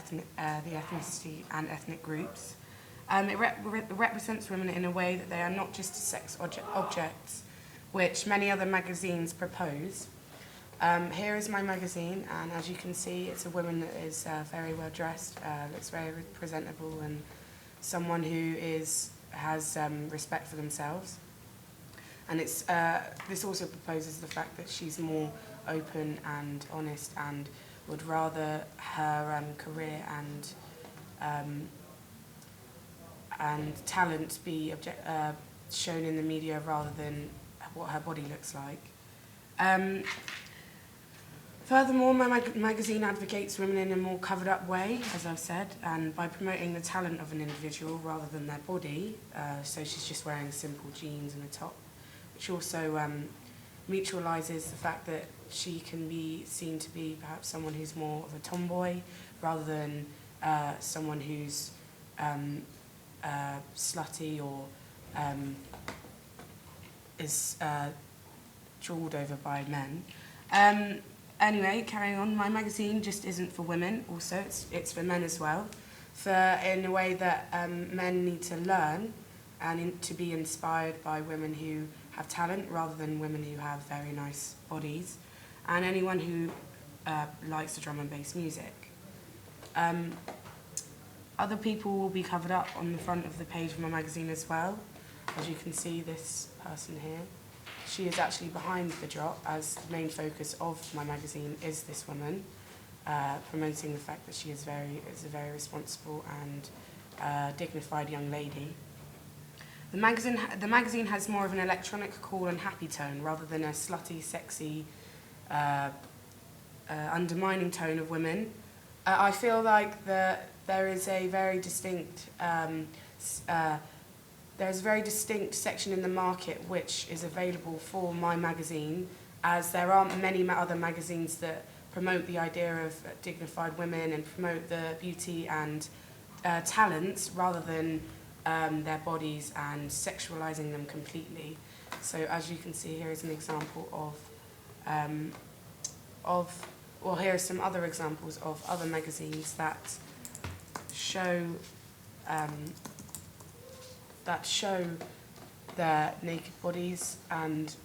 the ethnicity and ethnic groups. It represents women in a way that they are not just sex objects, which many other magazines propose. Here is my magazine, and as you can see, it's a woman that is very well dressed, looks very presentable, and someone who has respect for themselves. And this also proposes the fact that she's more open and honest, and would rather her career and talent be shown in the media rather than what her body looks like. Furthermore, my magazine advocates women in a more covered-up way, as I've said, and by promoting the talent of an individual rather than their body. So she's just wearing simple jeans and a top, which also mutualises the fact that she can be seen to be perhaps someone who's more of a tomboy rather than someone who's slutty or is jawed over by men. Anyway, carrying on, my magazine just isn't for women, also, it's for men as well, in a way that men need to learn and to be inspired by women who have talent rather than women who have very nice bodies, and anyone who likes the drum and bass music. Other people will be covered up on the front of the page of my magazine as well. As you can see, this person here. She is actually behind the drop, as the main focus of my magazine is this woman, promoting the fact that she is a very responsible and dignified young lady. The magazine has more of an electronic, cool and happy tone rather than a slutty, sexy, undermining tone of women. I feel like there is a very distinct there's a very distinct section in the market which is available for my magazine, as there aren't many other magazines that promote the idea of dignified women and promote the beauty and talents rather than their bodies and sexualizing them completely. So as you can see, here is an example well, here are some other examples of other magazines that show their naked bodies and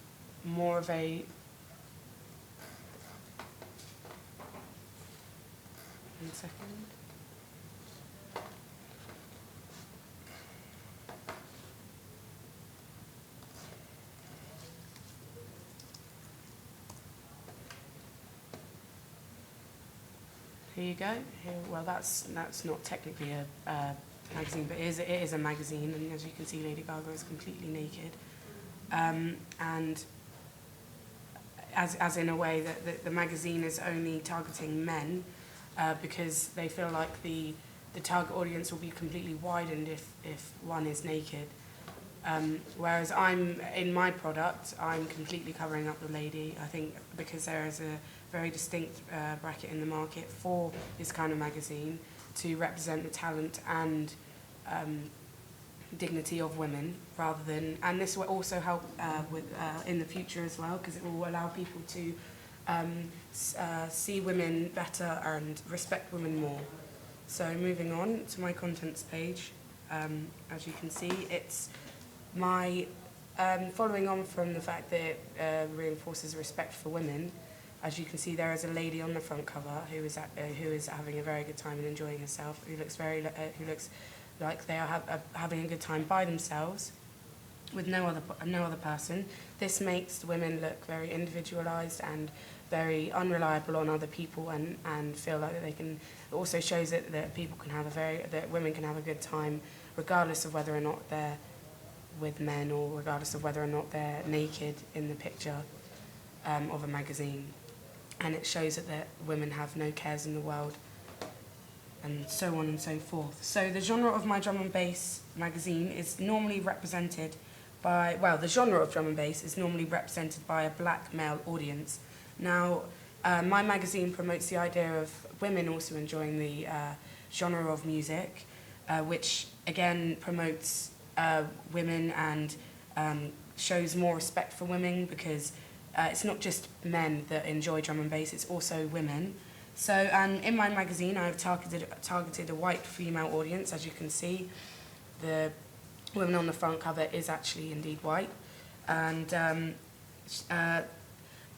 more of a... One second. Here you go. Well, that's not technically a magazine, but it is a magazine, and as you can see, Lady Gaga is completely naked, and as in a way that the magazine is only targeting men, because they feel like the target audience will be completely widened if one is naked. Whereas in my product, I'm completely covering up the lady, I think, because there is a very distinct bracket in the market for this kind of magazine to represent the talent and dignity of women, rather than, and this will also help in the future as well, because it will allow people to see women better and respect women more. So moving on to my contents page, as you can see, it's my following on from the fact that it reinforces respect for women. As you can see, there is a lady on the front cover who is having a very good time and enjoying herself. Who looks like they are having a good time by themselves, with no other person. This makes the women look very individualized and very unreliable on other people, and feel like that they can. It also shows that people can have that women can have a good time, regardless of whether or not they're with men, or regardless of whether or not they're naked in the picture of a magazine. And it shows that women have no cares in the world, and so on and so forth. So the genre of my drum and bass magazine is normally represented by, well, the genre of drum and bass is normally represented by a black male audience. Now, my magazine promotes the idea of women also enjoying the genre of music, which again promotes women and shows more respect for women, because it's not just men that enjoy drum and bass, it's also women. So, in my magazine, I've targeted a white female audience. As you can see, the woman on the front cover is actually indeed white. And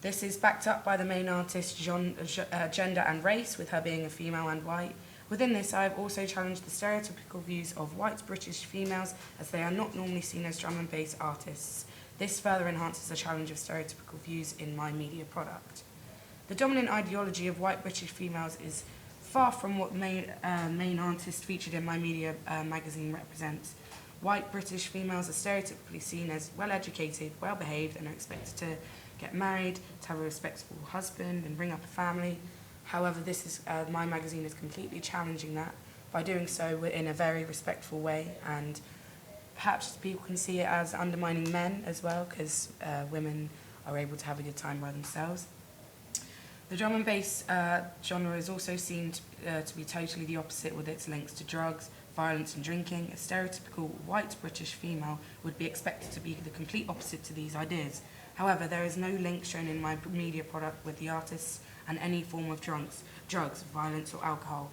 this is backed up by the main artist, gender and race, with her being a female and white. Within this, I have also challenged the stereotypical views of white British females, as they are not normally seen as drum and bass artists. This further enhances the challenge of stereotypical views in my media product. The dominant ideology of white British females is far from what main artist featured in my media magazine represents. White British females are stereotypically seen as well-educated, well-behaved, and are expected to get married, to have a respectable husband, and bring up a family. However, my magazine is completely challenging that by doing so in a very respectful way, and perhaps people can see it as undermining men as well, because women are able to have a good time by themselves. The drum and bass genre is also seen to be totally the opposite, with its links to drugs, violence and drinking. A stereotypical white British female would be expected to be the complete opposite to these ideas. However, there is no link shown in my media product with the artists and any form of drugs, violence or alcohol.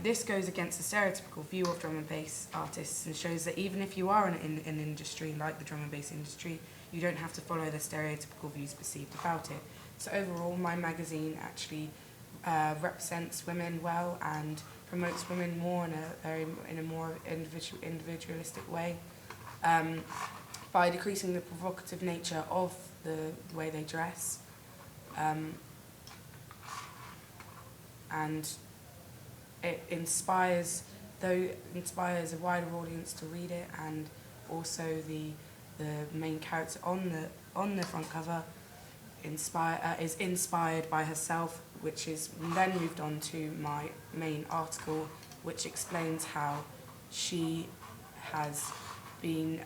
This goes against the stereotypical view of drum and bass artists and shows that even if you are in an industry like the drum and bass industry, you don't have to follow the stereotypical views perceived about it. So overall, my magazine actually represents women well and promotes women more in a more individualistic way, by decreasing the provocative nature of the way they dress, and it inspires a wider audience to read it, and also the main character on the front cover is inspired by herself, which is then moved on to my main article, which explains how she has been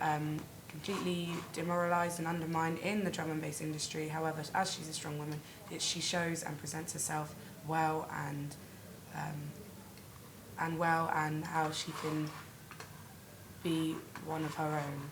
completely demoralised and undermined in the drum and bass industry. However, as she's a strong woman, she shows and presents herself well, and how she can be one of her own.